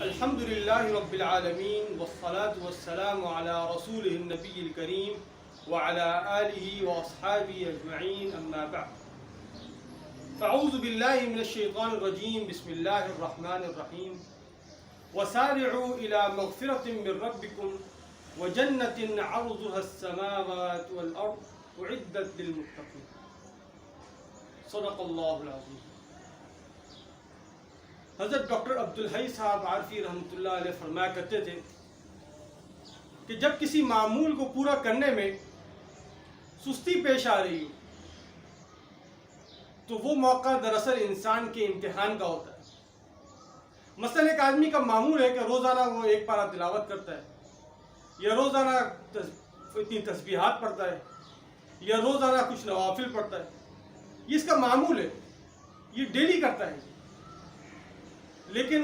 الحمد للہ رب العالمین والصلاة والسلام علی رسولہ النبی الکریم وعلی آلہ واصحابہ اجمعین اما بعد فاعوذ باللہ من الشیطان الرجیم بسم اللہ الرحمن الرحیم وسارعوا الى مغفرة من ربکم وجنة عرضها السماوات والارض اعدت للمتقین صدق اللہ العظیم۔ حضرت ڈاکٹر عبدالحی صاحب عارفی رحمۃ اللہ علیہ فرمایا کرتے تھے کہ جب کسی معمول کو پورا کرنے میں سستی پیش آ رہی ہو تو وہ موقع دراصل انسان کے امتحان کا ہوتا ہے۔ مثلا ایک آدمی کا معمول ہے کہ روزانہ وہ ایک پارہ تلاوت کرتا ہے یا روزانہ اتنی تسبیحات پڑھتا ہے یا روزانہ کچھ نوافل پڑھتا ہے، یہ اس کا معمول ہے، یہ ڈیلی کرتا ہے۔ لیکن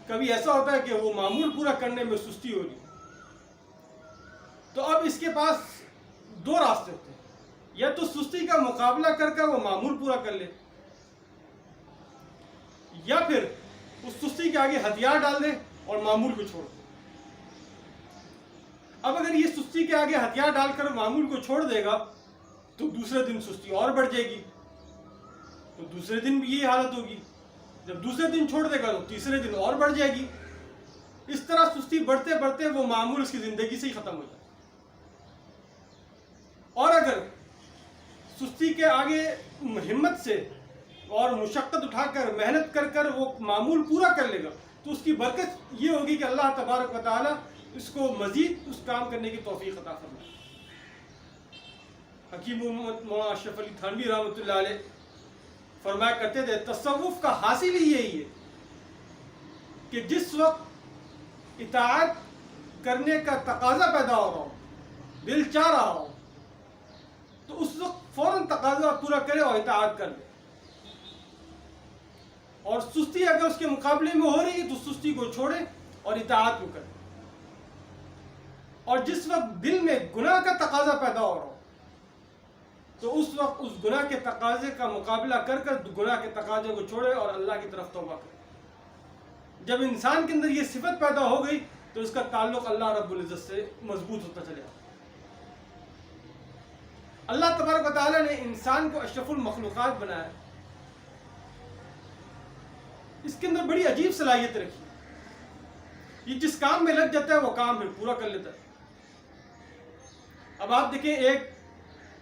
کبھی ایسا ہوتا ہے کہ وہ معمول پورا کرنے میں سستی ہو رہی، تو اب اس کے پاس دو راستے ہوتے ہیں، یا تو سستی کا مقابلہ کر کر وہ معمول پورا کر لے، یا پھر اس سستی کے آگے ہتھیار ڈال دے اور معمول کو چھوڑ دے۔ اب اگر یہ سستی کے آگے ہتھیار ڈال کر معمول کو چھوڑ دے گا تو دوسرے دن سستی اور بڑھ جائے گی، تو دوسرے دن بھی یہ حالت ہوگی، جب دوسرے دن چھوڑ دے گا تو تیسرے دن اور بڑھ جائے گی۔ اس طرح سستی بڑھتے بڑھتے وہ معمول اس کی زندگی سے ہی ختم ہو جائے۔ اور اگر سستی کے آگے ہمت سے اور مشقت اٹھا کر محنت کر کر وہ معمول پورا کر لے گا تو اس کی برکت یہ ہوگی کہ اللہ تبارک و تعالی اس کو مزید اس کام کرنے کی توفیق عطا فرمائے۔ حکیم مولانا اشرف علی تھانوی رحمۃ اللہ علیہ فرمایا کرتے تھے تصوف کا حاصل ہی یہی ہے کہ جس وقت اطاعت کرنے کا تقاضا پیدا ہو رہا ہو، دل چاہ رہا ہو، تو اس وقت فوراً تقاضا پورا کرے اور اطاعت کر لے، اور سستی اگر اس کے مقابلے میں ہو رہی ہے تو سستی کو چھوڑے اور اطاعت کو کرے۔ اور جس وقت دل میں گناہ کا تقاضا پیدا ہو رہا ہو تو اس وقت اس گناہ کے تقاضے کا مقابلہ کر کر گناہ کے تقاضے کو چھوڑے اور اللہ کی طرف توبہ کرے۔ جب انسان کے اندر یہ صفت پیدا ہو گئی تو اس کا تعلق اللہ رب العزت سے مضبوط ہوتا چلے گا۔ اللہ تبارک و تعالیٰ نے انسان کو اشرف المخلوقات بنایا، اس کے اندر بڑی عجیب صلاحیت رکھی، یہ جس کام میں لگ جاتا ہے وہ کام پھر پورا کر لیتا ہے۔ اب آپ دیکھیں ایک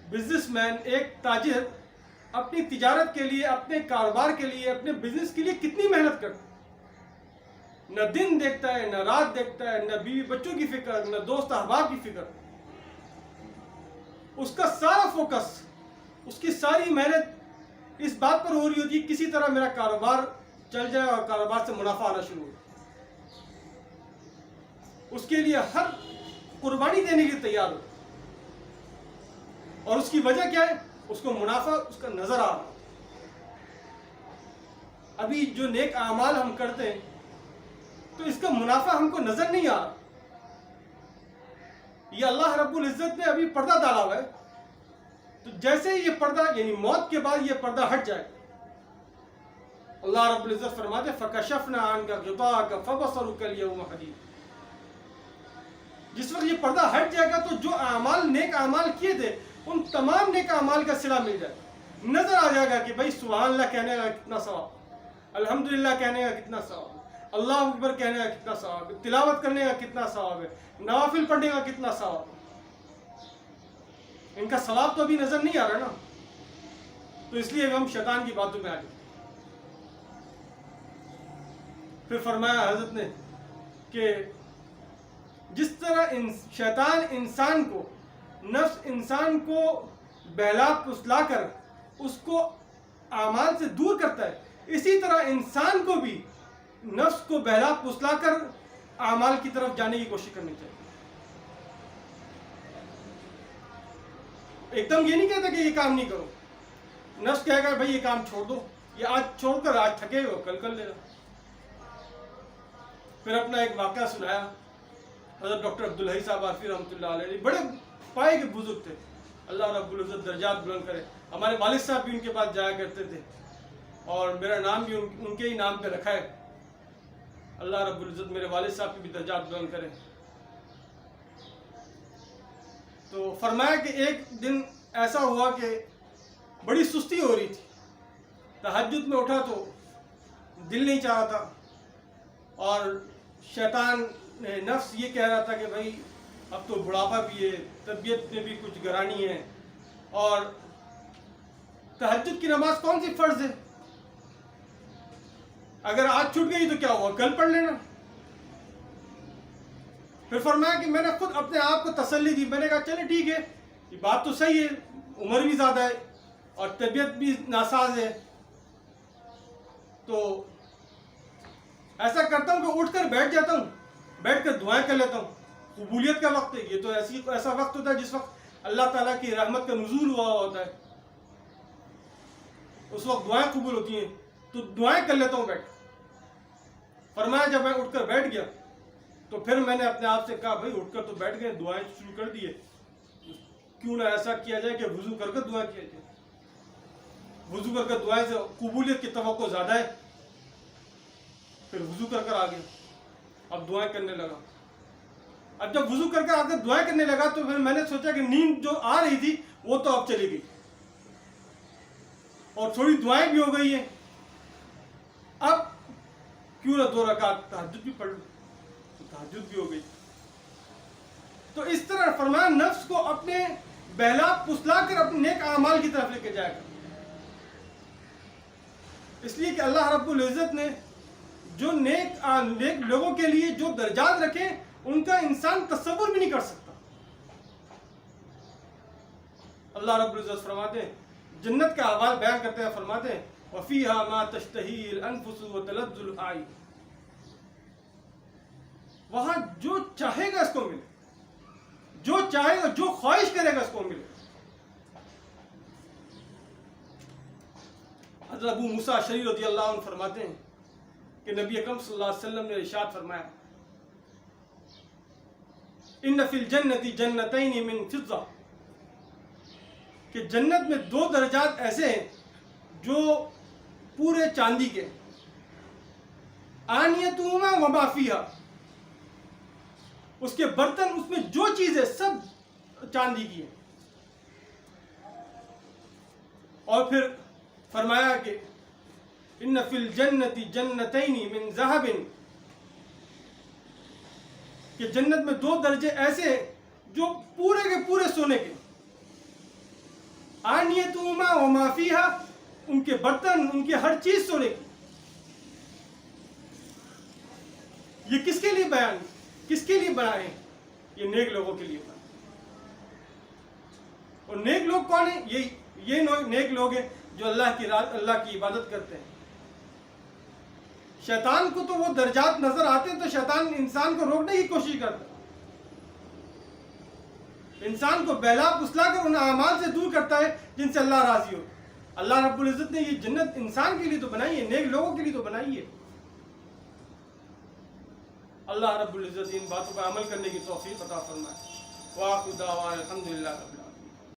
بزنس مین، ایک تاجر اپنی تجارت کے لیے، اپنے کاروبار کے لیے، اپنے بزنس کے لیے کتنی محنت کرتا ہے، نہ دن دیکھتا ہے، نہ رات دیکھتا ہے، نہ بیوی بچوں کی فکر، نہ دوست احباب کی فکر، اس کا سارا فوکس، اس کی ساری محنت اس بات پر ہو رہی ہوتی ہے کسی طرح میرا کاروبار چل جائے اور کاروبار سے منافع آنا شروع ہو۔ اس کے لیے ہر قربانی دینے کے لیے تیار ہو، اور اس کی وجہ کیا ہے؟ اس کو منافع اس کا نظر آ رہا۔ ابھی جو نیک اعمال ہم کرتے ہیں تو اس کا منافع ہم کو نظر نہیں آ رہا، یہ اللہ رب العزت نے ابھی پردہ ڈالا ہوا ہے، تو جیسے یہ پردہ یعنی موت کے بعد یہ پردہ ہٹ جائے، اللہ رب العزت فرماتے ہیں فَكَشَفْنَا عَنْكَ غِطَاءَكَ فَبَصَرُكَ الْيَوْمَ حَدِيدٌ۔ جس وقت یہ پردہ ہٹ جائے گا تو جو اعمال نیک اعمال کیے تھے ان تمام نیک اعمال کا صلہ مل جائے گا، نظر آ جائے گا کہ بھائی سبحان اللہ کہنے کا کتنا ثواب، الحمدللہ کہنے کا کتنا ثواب، اللہ اکبر کہنے کا کتنا ثواب ہے، تلاوت کرنے کا کتنا ثواب ہے، نوافل پڑھنے کا کتنا ثواب ہے۔ ان کا ثواب تو ابھی نظر نہیں آ رہا نا، تو اس لیے ہم شیطان کی باتوں میں آ گئے۔ پھر فرمایا حضرت نے کہ جس طرح شیطان انسان کو، نفس انسان کو بہلا پھسلا کر اس کو اعمال سے دور کرتا ہے، اسی طرح انسان کو بھی نفس کو بہلا پھسلا کر اعمال کی طرف جانے کی کوشش کرنی چاہیے۔ ایک دم یہ نہیں کہتا کہ یہ کام نہیں کرو، نفس کہے گا بھائی یہ کام چھوڑ دو، یہ آج چھوڑ کر آج تھکے ہو کل کر لینا۔ پھر اپنا ایک واقعہ سنایا حضرت ڈاکٹر عبدالحی صاحب عارفی رحمۃ اللہ علیہ، بڑے پائے کے بزرگ تھے، اللہ رب العزت درجات بلند کرے۔ ہمارے والد صاحب بھی ان کے پاس جایا کرتے تھے اور میرا نام بھی ان کے ہی نام پہ رکھا ہے۔ اللہ رب العزت میرے والد صاحب کی بھی درجات بلند کرے۔ تو فرمایا کہ ایک دن ایسا ہوا کہ بڑی سستی ہو رہی تھی، تہجد میں اٹھا تو دل نہیں چاہ رہا تھا، اور شیطان نفس یہ کہہ رہا تھا کہ بھائی اب تو بڑھاپا بھی ہے، طبیعت میں بھی کچھ گرانی ہے، اور تہجد کی نماز کون سی فرض ہے، اگر آج چھوٹ گئی تو کیا ہوا، کل پڑھ لینا۔ پھر فرمایا کہ میں نے خود اپنے آپ کو تسلی دی، میں نے کہا چلے ٹھیک ہے، یہ بات تو صحیح ہے، عمر بھی زیادہ ہے اور طبیعت بھی ناساز ہے، تو ایسا کرتا ہوں کہ اٹھ کر بیٹھ جاتا ہوں، بیٹھ کر دعائیں کر لیتا ہوں۔ قبولیت کا وقت ہے یہ، تو ایسا وقت ہوتا ہے جس وقت اللہ تعالیٰ کی رحمت کا نزول ہوا ہوتا ہے، اس وقت دعائیں قبول ہوتی ہیں، تو دعائیں کر لیتا ہوں بیٹھ۔ فرمایا جب میں اٹھ کر بیٹھ گیا تو پھر میں نے اپنے آپ سے کہا بھائی اٹھ کر تو بیٹھ گئے، دعائیں شروع کر دیے، کیوں نہ ایسا کیا جائے کہ وضو کر کر دعائیں کیا جائے۔ وضو کر کر دعائیں سے قبولیت کی توقع زیادہ ہے، پھر وضو کر کر آ گیا، اب دعائیں کرنے لگا۔ اب جب وضو کر آ کر دعائیں کرنے لگا تو پھر میں نے سوچا کہ نیند جو آ رہی تھی وہ تو اب چلی گئی، اور تھوڑی دعائیں بھی ہو گئی ہیں، اب کیوں نہ 2 رکعت تہجد بھی پڑھ لوں، تو تہجد بھی ہو گئی۔ تو اس طرح فرمایا نفس کو اپنے بہلا پسلا کر اپنے نیک اعمال کی طرف لے کے جائے گا، اس لیے کہ اللہ رب العزت نے جو نیک لوگوں کے لیے جو درجات رکھے ان کا انسان تصور بھی نہیں کر سکتا۔ اللہ رب العزت فرماتے ہیں، جنت کا احوال بیان کرتے ہیں، فرماتے ہیں وَفِيهَا مَا تَشْتَهِي الْأَنفُسُ وَتَلَذُّ الْأَعْيُنُ، وہاں جو چاہے گا اس کو ملے، جو چاہے گا، جو خواہش کرے گا اس کو ملے۔ حضرت ابو موسیٰ اشعری رضی اللہ عنہ فرماتے ہیں کہ نبی اکرم صلی اللہ علیہ وسلم نے ارشاد فرمایا ان فی الجنت جنتین من فضہ، کہ جنت میں 2 درجات ایسے ہیں جو پورے چاندی کے، آنیتہما وما فیہا، اس کے برتن، اس میں جو چیزیں سب چاندی کی ہیں۔ اور پھر فرمایا کہ ان فی الجنت جنتین من ذہب، کہ جنت میں 2 درجے ایسے ہیں جو پورے کے پورے سونے کے، آنیتہما وما فیہا، ان کے برتن، ان کی ہر چیز سونے کی۔ یہ کس کے لیے بیان، کس کے لیے بنائے ہیں؟ یہ نیک لوگوں کے لیے بنائے۔ اور نیک لوگ کون ہیں؟ یہ نیک لوگ ہیں جو اللہ کی عبادت کرتے ہیں۔ شیطان کو تو وہ درجات نظر آتے ہیں تو شیطان انسان کو روکنے کی کوشش کرتا ہے، انسان کو بہلا پسلا کر ان اعمال سے دور کرتا ہے جن سے اللہ راضی ہو۔ اللہ رب العزت نے یہ جنت انسان کے لیے تو بنائی ہے، نیک لوگوں کے لیے تو بنائی ہے۔ اللہ رب العزت ان باتوں پر عمل کرنے کی توفیق عطا فرمائے۔ وآخر دعوانا الحمدللہ رب العالمین۔